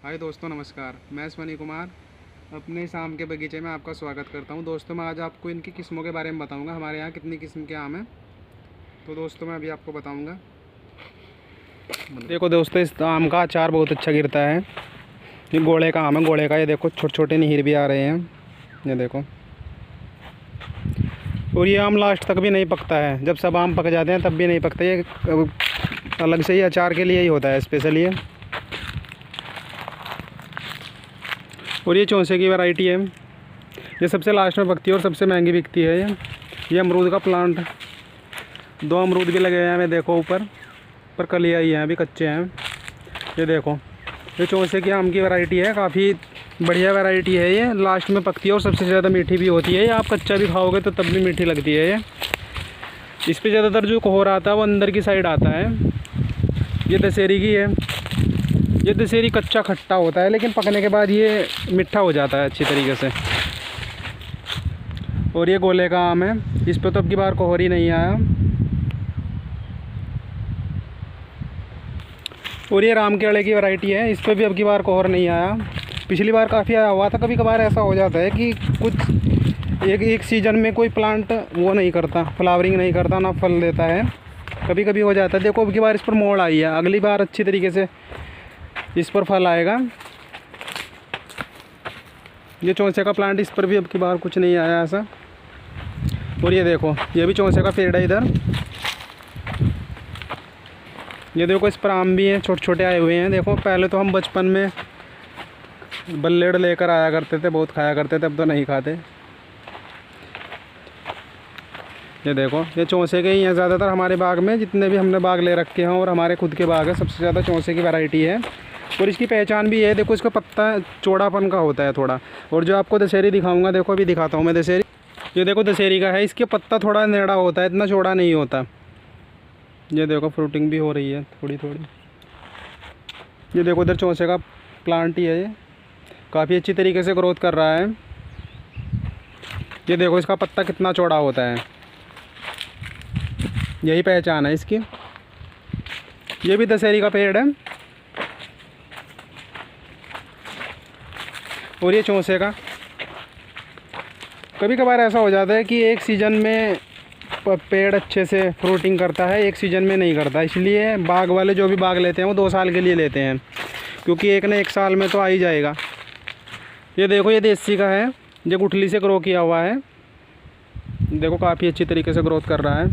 हाय दोस्तों, नमस्कार। मैं स्वनी कुमार अपने शाम के बगीचे में आपका स्वागत करता हूं। दोस्तों, मैं आज आपको इनकी किस्मों के बारे में बताऊंगा। हमारे यहाँ कितनी किस्म के आम हैं, तो दोस्तों मैं अभी आपको बताऊंगा। देखो दोस्तों, इस आम का अचार बहुत अच्छा गिरता है। ये गोले का आम है, गोले का। ये देखो छोटे छोटे निहिर भी आ रहे हैं, ये देखो। और ये आम लास्ट तक भी नहीं पकता है। जब सब आम पक जाते हैं तब भी नहीं पकता। ये अलग से ही अचार के लिए ही होता है, स्पेशल ये। और ये चौंसे की वैरायटी है। ये सबसे लास्ट में पकती है और सबसे महंगी बिकती है। ये अमरूद का प्लांट है। 2 अमरूद भी लगे हैं, मैं देखो ऊपर पर कलियाँ ही हैं, अभी कच्चे हैं। ये देखो, ये चौंसे की आम की वैरायटी है। काफ़ी बढ़िया वैरायटी है। ये लास्ट में पकती है और सबसे ज़्यादा मीठी भी होती है। ये आप कच्चा भी खाओगे तो तब भी मीठी लगती है। ये इस पर ज़्यादातर जो कोहर आता है वो अंदर की साइड आता है। ये दशहरी की है। ये दशहरी कच्चा खट्टा होता है, लेकिन पकने के बाद ये मीठा हो जाता है अच्छी तरीके से। और ये गोले का आम है। इस पर तो अब की बार कोहर ही नहीं आया। और ये राम केले की वैरायटी है। इस पर भी अब की बार कोहर नहीं आया। पिछली बार काफ़ी आया हुआ था। कभी कभार ऐसा हो जाता है कि कुछ एक सीज़न में कोई प्लांट वो नहीं करता, फ्लावरिंग नहीं करता, ना फल देता है। कभी कभी हो जाता है। देखो अब की बार इस पर मोड़ आई है। अगली बार अच्छी तरीके से इस पर फल आएगा। ये चौंसे का प्लांट, इस पर भी अब की बार कुछ नहीं आया ऐसा। और ये देखो, ये भी चौंसे का पेड़ है इधर। ये देखो, इस पर आम भी हैं, छोटे छोटे आए हुए हैं। देखो, पहले तो हम बचपन में बल्लेड़ लेकर आया करते थे, बहुत खाया करते थे। अब तो नहीं खाते। ये देखो, ये चौंसे के ही हैं ज़्यादातर हमारे बाग में। जितने भी हमने बाग ले रखे हैं और हमारे खुद के बाग है, सबसे ज़्यादा चौंसे की वैरायटी है। और इसकी पहचान भी है। देखो, इसका पत्ता चौड़ापन का होता है थोड़ा। और जो आपको दशहरी दिखाऊंगा, देखो अभी दिखाता हूँ मैं दशहरी। ये देखो, दशहरी का है। इसके पत्ता थोड़ा नेड़ा होता है, इतना चौड़ा नहीं होता। ये देखो, फ्रूटिंग भी हो रही है थोड़ी थोड़ी। ये देखो, इधर चौंसे का प्लांट ही है। ये काफ़ी अच्छी तरीके से ग्रोथ कर रहा है। ये देखो, इसका पत्ता कितना चौड़ा होता है। यही पहचान है इसकी। ये भी दशहरी का पेड़ है। और ये चौंसे का। कभी कभार ऐसा हो जाता है कि एक सीज़न में पेड़ अच्छे से फ्रूटिंग करता है, एक सीज़न में नहीं करता। इसलिए बाग वाले जो भी बाग लेते हैं वो 2 साल के लिए लेते हैं, क्योंकि एक ने 1 साल में तो आ ही जाएगा। ये देखो, ये देसी का है। ये गुठली से ग्रो किया हुआ है। देखो, काफ़ी अच्छी तरीके से ग्रोथ कर रहा है।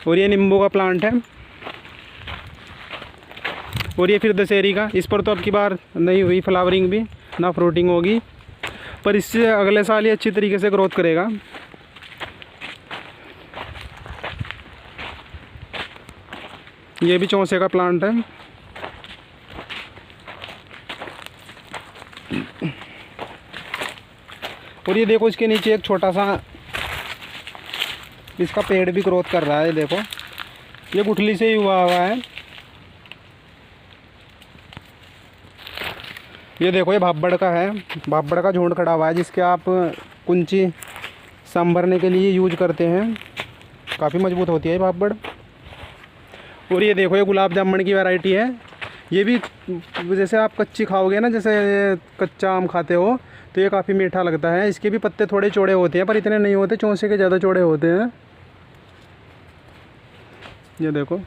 और ये नींबू का प्लांट है। और ये फिर दशहरी का। इस पर तो अब की बार नहीं हुई फ्लावरिंग भी, ना फ्रूटिंग होगी, पर इससे अगले साल ये अच्छी तरीके से ग्रोथ करेगा। ये भी चौंसे का प्लांट है। और ये देखो, इसके नीचे एक छोटा सा इसका पेड़ भी ग्रोथ कर रहा है। देखो, ये गुठली से ही हुआ है। ये देखो, ये भापड़ का है। भापड़ का झुंड खड़ा हुआ है, जिसके आप कुंची संभरने के लिए यूज करते हैं। काफ़ी मजबूत होती है ये भापड़। और ये देखो, ये गुलाब जामुन की वैरायटी है। ये भी जैसे आप कच्ची खाओगे ना, जैसे कच्चा आम खाते हो, तो ये काफ़ी मीठा लगता है। इसके भी पत्ते थोड़े चौड़े होते हैं, पर इतने नहीं होते। चौंसे के ज़्यादा चौड़े होते हैं। ये देखो,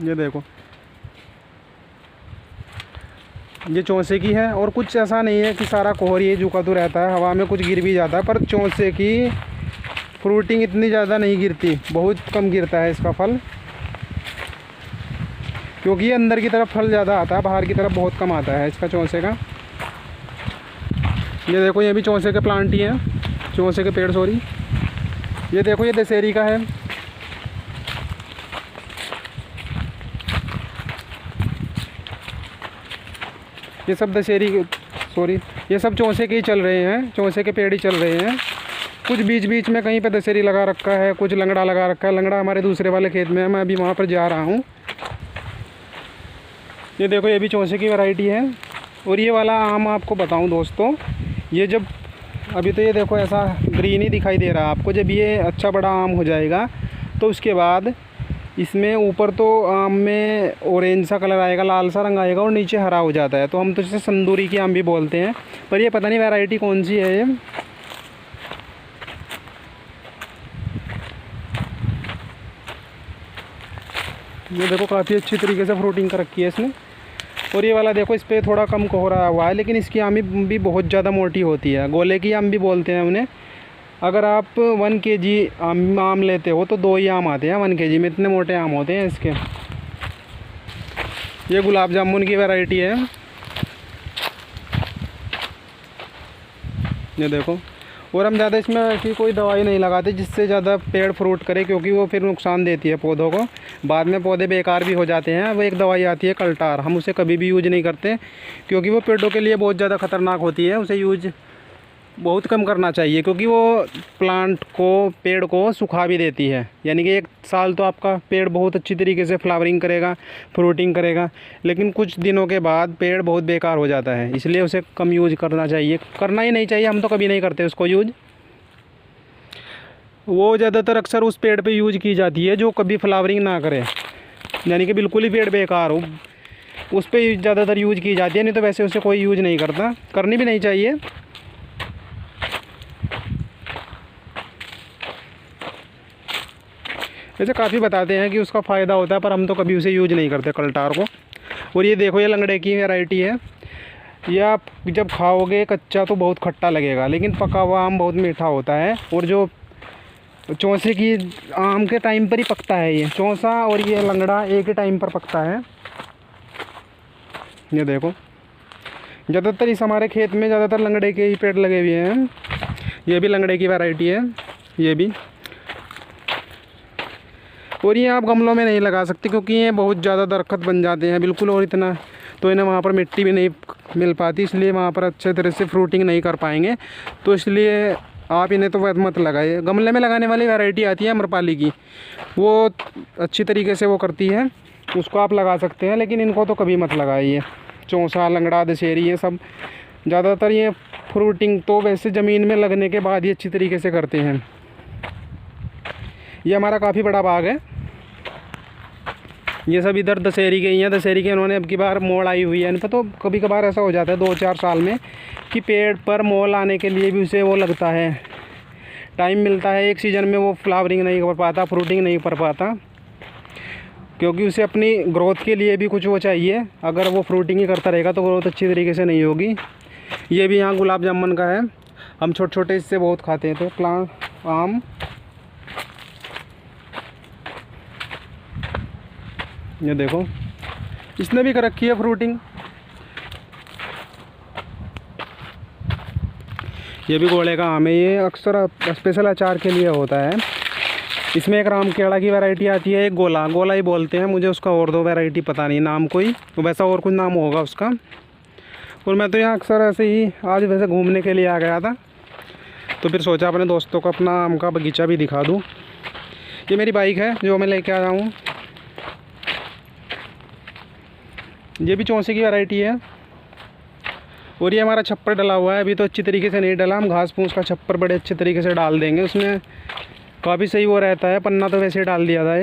ये देखो, ये चौंसे की है। और कुछ ऐसा नहीं है कि सारा कोहर ये झुका तो रहता है, हवा में कुछ गिर भी जाता है। पर चौंसे की फ्रूटिंग इतनी ज़्यादा नहीं गिरती, बहुत कम गिरता है इसका फल, क्योंकि ये अंदर की तरफ फल ज़्यादा आता है, बाहर की तरफ बहुत कम आता है इसका चौंसे का। ये देखो, ये भी चौंसे के प्लांट ही हैं, चौंसे के पेड़, सॉरी। ये देखो, ये दशहरी का है। ये सब दशहरी, सॉरी, ये सब चौंसे के ही चल रहे हैं, चौंसे के पेड़ ही चल रहे हैं। कुछ बीच बीच में कहीं पे दशहरी लगा रखा है, कुछ लंगड़ा लगा रखा है। लंगड़ा हमारे दूसरे वाले खेत में है, मैं अभी वहाँ पर जा रहा हूँ। ये देखो, ये भी चौंसे की वैरायटी है। और ये वाला आम आपको बताऊँ दोस्तों, ये जब अभी तो ये देखो ऐसा ग्रीन ही दिखाई दे रहा है आपको। जब ये अच्छा बड़ा आम हो जाएगा तो उसके बाद इसमें ऊपर तो आम में ऑरेंज सा कलर आएगा, लाल सा रंग आएगा और नीचे हरा हो जाता है, तो हम तो इसे संदूरी की आम भी बोलते हैं, पर ये पता नहीं वैरायटी कौन सी है ये देखो काफ़ी अच्छी तरीके से फ्रूटिंग कर रखी है इसने। और ये वाला देखो, इस पर थोड़ा कम कोहरा हुआ है, लेकिन इसकी आम भी बहुत ज़्यादा मोटी होती है, गोले की आम भी बोलते हैं उन्हें। अगर आप 1 kg आम लेते हो तो 2 ही आम आते हैं 1 kg में, इतने मोटे आम होते हैं इसके। ये गुलाब जामुन की वैरायटी है, ये देखो। और हम ज़्यादा इसमें ऐसी कोई दवाई नहीं लगाते जिससे ज़्यादा पेड़ फ्रूट करे, क्योंकि वो फिर नुकसान देती है पौधों को, बाद में पौधे बेकार भी हो जाते हैं। वो एक दवाई आती है कल्टार, हम उसे कभी भी यूज नहीं करते, क्योंकि वो पेड़ों के लिए बहुत ज़्यादा ख़तरनाक होती है, उसे यूज बहुत कम करना चाहिए, क्योंकि वो प्लांट को, पेड़ को सुखा भी देती है। यानी कि 1 साल तो आपका पेड़ बहुत अच्छी तरीके से फ्लावरिंग करेगा, फ्रूटिंग करेगा, लेकिन कुछ दिनों के बाद पेड़ बहुत बेकार हो जाता है, इसलिए उसे कम यूज करना चाहिए, करना ही नहीं चाहिए। हम तो कभी नहीं करते उसको यूज। वो ज़्यादातर अक्सर उस पेड़ पे यूज की जाती है जो कभी फ्लावरिंग ना करे, यानी कि बिल्कुल ही पेड़ बेकार हो, उस पर ज़्यादातर यूज की जाती है, नहीं तो वैसे उसे कोई यूज नहीं करता, करनी भी नहीं चाहिए। वैसे काफ़ी बताते हैं कि उसका फ़ायदा होता है, पर हम तो कभी उसे यूज नहीं करते कल्टार को। और ये देखो, ये लंगड़े की वैरायटी है, ये आप जब खाओगे कच्चा तो बहुत खट्टा लगेगा, लेकिन पका हुआ आम बहुत मीठा होता है। और जो चौसे की आम के टाइम पर ही पकता है, ये चौसा और ये लंगड़ा एक ही टाइम पर पकता है। ये देखो, ज़्यादातर इस हमारे खेत में ज़्यादातर लंगड़े के ही पेड़ लगे हुए हैं। ये भी लंगड़े की वैरायटी है, ये भी। और ये आप गमलों में नहीं लगा सकते, क्योंकि ये बहुत ज़्यादा दरख्त बन जाते हैं बिल्कुल, और इतना तो इन्हें वहाँ पर मिट्टी भी नहीं मिल पाती, इसलिए वहाँ पर अच्छे तरह से फ्रूटिंग नहीं कर पाएंगे, तो इसलिए आप इन्हें तो मत लगाइए। गमले में लगाने वाली वैरायटी आती है अम्रपाली की, वो अच्छी तरीके से वो करती है, उसको आप लगा सकते हैं, लेकिन इनको तो कभी मत लगाइए। चौसा, लंगड़ा, दशहरी, ये सब ज़्यादातर ये फ्रूटिंग तो वैसे ज़मीन में लगने के बाद ही अच्छी तरीके से करते हैं। ये हमारा काफ़ी बड़ा बाग है, ये सब इधर दशहरी के ही हैं। दशहरी के इन्होंने अब की बार मोड़ आई हुई है इन पर, तो कभी कभार ऐसा हो जाता है 2-4 साल में कि पेड़ पर मोल आने के लिए भी उसे वो लगता है, टाइम मिलता है, एक सीज़न में वो फ्लावरिंग नहीं कर पाता, फ्रूटिंग नहीं कर पाता, क्योंकि उसे अपनी ग्रोथ के लिए भी कुछ वो चाहिए। अगर वो फ्रूटिंग ही करता रहेगा तो ग्रोथ अच्छी तरीके से नहीं होगी। ये भी यहाँ गुलाब जामुन का है, हम छोटे छोटे इससे बहुत खाते थे प्लांट आम। ये देखो, इसने भी कर रखी है फ्रूटिंग। ये भी गोले का आम है, ये अक्सर स्पेशल अचार के लिए होता है। इसमें एक राम केड़ा की वैरायटी आती है, एक गोला ही बोलते हैं, मुझे उसका और 2 वैरायटी पता नहीं नाम, कोई वैसा और कुछ नाम होगा उसका। और मैं तो यहाँ अक्सर ऐसे ही आज वैसे घूमने के लिए आ गया था, तो फिर सोचा अपने दोस्तों को अपना आम का बगीचा भी दिखा दूँ। ये मेरी बाइक है जो मैं लेके आया हूँ, ये भी चौसे की वैरायटी है। और ये हमारा छप्पर डला हुआ है, अभी तो अच्छी तरीके से नहीं डला, हम घास फूस का छप्पर बड़े अच्छे तरीके से डाल देंगे, उसमें काफ़ी सही वो रहता है। पन्ना तो वैसे ही डाल दिया था।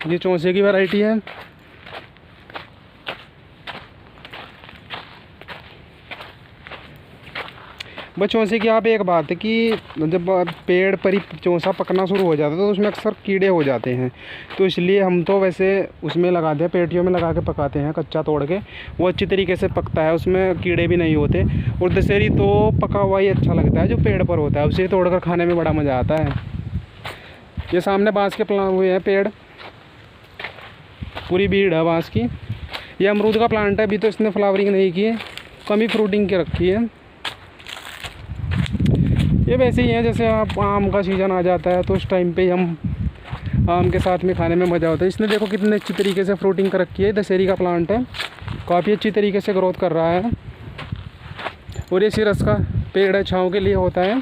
ये चौसे की वैरायटी है। बस चौसे की आप एक बात है कि जब पेड़ पर ही चौसा पकना शुरू हो जाता है तो उसमें अक्सर कीड़े हो जाते हैं, तो इसलिए हम तो वैसे उसमें लगाते हैं, पेटियों में लगा के पकाते हैं, कच्चा तोड़ के, वो अच्छी तरीके से पकता है, उसमें कीड़े भी नहीं होते। और दशहरी तो पका हुआ ही अच्छा लगता है, जो पेड़ पर होता है उसे तोड़कर खाने में बड़ा मज़ा आता है। ये सामने बाँस के प्लांट हुए हैं पेड़, पूरी भीड़ है बाँस की। ये अमरूद का प्लांट है, अभी तो इसने फ्लावरिंग नहीं की है, कम ही फ्रूटिंग की रखी है। ये वैसे ही है जैसे आप आम का सीज़न आ जाता है तो उस टाइम पे हम आम के साथ में खाने में मज़ा होता है। इसने देखो कितने अच्छी तरीके से फ्रूटिंग कर रखी है। दशहरी का प्लांट है, काफ़ी अच्छी तरीके से ग्रोथ कर रहा है। और ये सिरस का पेड़ है, छाँव के लिए होता है।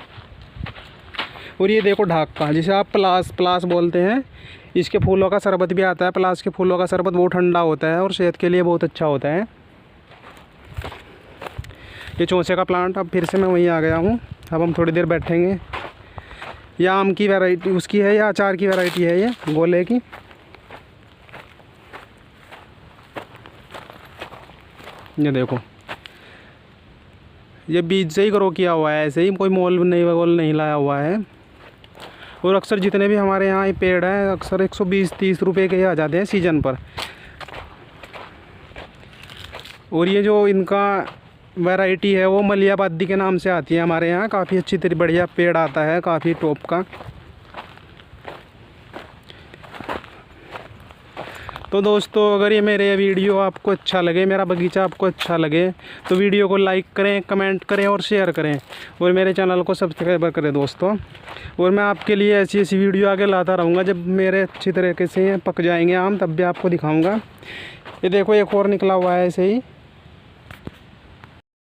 और ये देखो ढाक का, जिसे आप पलास बोलते हैं, इसके फूलों का शरबत भी आता है। पलास के फूलों का शरबत बहुत ठंडा होता है और सेहत के लिए बहुत अच्छा होता है। ये चौसे का प्लांट, अब फिर से मैं वहीं आ गया हूँ, अब हम थोड़ी देर बैठेंगे, या आम की वैरायटी उसकी है या अचार की वैरायटी है ये गोले की। ये देखो, ये बीज से ही ग्रो किया हुआ है, ऐसे ही कोई मोल नहीं लाया हुआ है। और अक्सर जितने भी हमारे यहाँ ये पेड़ हैं अक्सर 120-30 रुपए के ही आ जाते हैं सीज़न पर। और ये जो इनका वैरायटी है वो मलियाबादी के नाम से आती है हमारे यहाँ। काफ़ी अच्छी तरह बढ़िया पेड़ आता है, काफ़ी टॉप का। तो दोस्तों अगर ये मेरे वीडियो आपको अच्छा लगे, मेरा बगीचा आपको अच्छा लगे, तो वीडियो को लाइक करें, कमेंट करें और शेयर करें, और मेरे चैनल को सब्सक्राइब करें दोस्तों। और मैं आपके लिए ऐसी ऐसी वीडियो आगे लाता रहूँगा। जब मेरे अच्छी तरीके से पक जाएंगे आम तब भी आपको दिखाऊँगा। ये देखो एक और निकला हुआ है ऐसे ही।